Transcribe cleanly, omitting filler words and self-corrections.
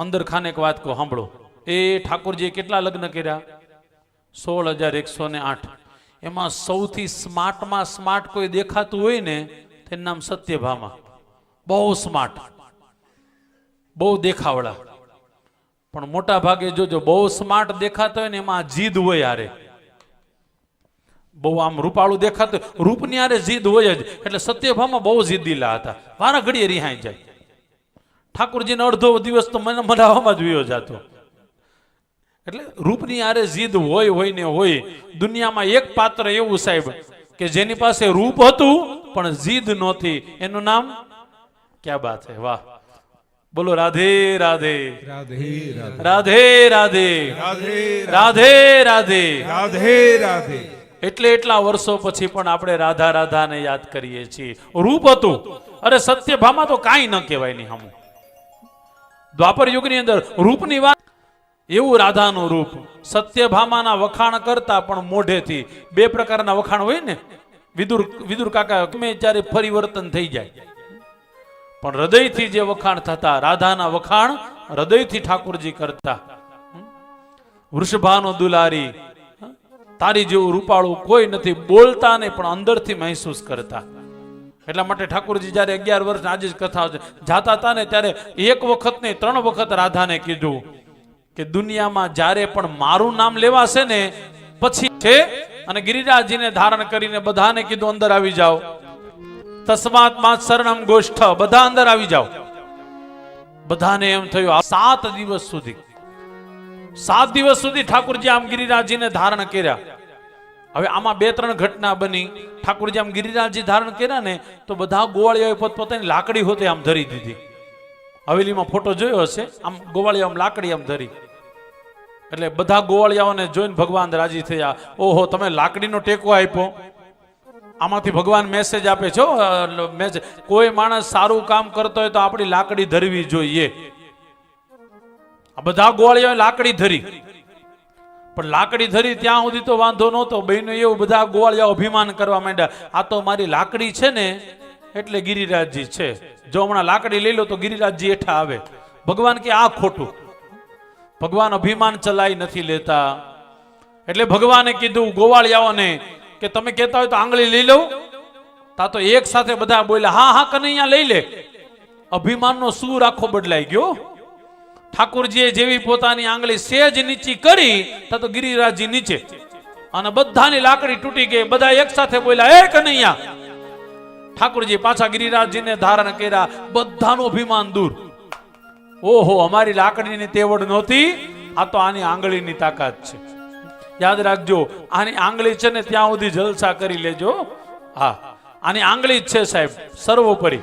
અંદર ખાને એક વાત કહો સાંભળો. એ ઠાકોરજીએ કેટલા લગ્ન કર્યા? 16,108. એમાં સૌથી સ્માર્ટમાં સ્માર્ટ કોઈ દેખાતું હોય ને તેનું નામ સત્યભામા. બહુ સ્માર્ટ, બહુ દેખાવડા. પણ મોટા ભાગે જોજો બહુ સ્માર્ટ દેખાતો હોય ને એમાં જીદ હોય યારે. બહુ આમ રૂપાળું દેખાતું રૂપની યારે જીદ હોય જ. એટલે સત્યભામા બહુ જીદીલા હતા, વારા ઘડીએ રિહાઈ જાય. ઠાકોરજીને અડધો દિવસ તો મને મનાવવામાં જ વયો જતો. એટલે રૂપની યારે જીદ હોય ને હોય. દુનિયામાં એક પાત્ર એવું સાહેબ કે જેની પાસે રૂપ હતું પણ જીદ નહોતી, એનું નામ ક્યાં બાત હે, વાહ બોલો રાધે રાધે રાધે રાધે રાધે રાધે રાધે રાધે. એટલે એટલા વર્ષો પછી પણ આપણે રાધા રાધાને યાદ કરીએ છીએ. રૂપ હતું, અરે સત્યભામા તો કાંઈ ન કહેવાય ની હમું. દ્વાપર યુગની અંદર રૂપની વાત, એવું રાધાનું રૂપ. સત્યભામાના વખાણ કરતા પણ મોઢેથી. બે પ્રકારના વખાણ હોય ને, વિદુર કાકા ગમે ત્યારે પરિવર્તન થઈ જાય, પણ હૃદયથી જે વખાણ થતા, રાધાના વખાણ હૃદયથી ઠાકોરજી કરતા. વૃષભાનો દુલારી, તારી જેવું રૂપાળું કોઈ નથી, બોલતા નહીં પણ અંદરથી મહેસૂસ કરતા. એટલા માટે ઠાકોરજી જયારે 11 વર્ષ આજે જ કથા જાતા હતા ને ત્યારે એક વખત નહીં 3 વખત રાધાને કીધું કે દુનિયામાં જ્યારે પણ મારું નામ લેવાશે ને પછી છે, અને ગિરિરાજજીને ધારણ કરીને બધાને કીધું અંદર આવી જાઓ. તસ્માત માં શરણમ ગોષ્ઠ, બધા અંદર આવી જાઓ. બધાને એમ થયું 7 દિવસ સુધી, 7 દિવસ સુધી ઠાકોરજી આમ ગિરિરાજજીને ધારણ કર્યા. હવે આમાં 2-3 ઘટના બની. ઠાકોરજી આમ ગિરિરાજજી ધારણ કર્યા ને તો બધા ગોવાળિયાએ પોતપોતાની લાકડી હોતે આમ ધરી દીધી. હવેલીમાં ફોટો જોયો હશે, આમ ગોવાળિયા આમ લાકડી આમ ધરી. એટલે બધા ગોવાળિયાઓને જોઈને ભગવાન રાજી થયા. ઓહો, તમે લાકડીનો ટેકો આપ્યો. આમાંથી ભગવાન મેસેજ આપે છો, મેસેજ કોઈ માણસ સારું કામ કરતો હોય તો આપણી લાકડી ધરવી જોઈએ. આ બધા ગોવાળિયાએ લાકડી ધરી, પણ લાકડી ધરી ત્યાં સુધી તો વાંધો નહોતો. બહેનો એવું બધા ગોવાળિયાઓ અભિમાન કરવા માંડ્યા, આ તો મારી લાકડી છે ને એટલે ગિરિરાજજી છે, જો હમણાં લાકડી લઈ લો તો ગિરિરાજજી હેઠા આવે. ભગવાન કે આ ખોટું. ભગવાન અભિમાન ચલાઈ નથી લેતા. એટલે ભગવાને કીધું ગોવાળિયાઓને કે તમે કહેતા હોય તો આંગળી લઈ લો. તા તો એક સાથે બધા બોલ્યા હા હા કનૈયા લઈ લે. અભિમાનનો સૂર આખો બદલાઈ ગયો. ઠાકોરજીએ જેવી પોતાની આંગળી સેજ નીચી કરી તો ગિરિરાજજી નીચે, અને બધાની લાકડી તૂટી ગઈ. બધા એક સાથે બોલ્યા એ કનૈયા. ઠાકોરજી પાછા ગિરિરાજજીને ધારણ કર્યા. બધાનું અભિમાન દૂર. ઓહો, અમારી લાકડીની તેવડ નહોતી, આ તો આની આંગળીની તાકાત છે. યાદ રાખજો, આની આંગળી છે ને ત્યાં સુધી જલસા કરી લેજો. હા, આની આંગળી જ છે સાહેબ સર્વોપરી.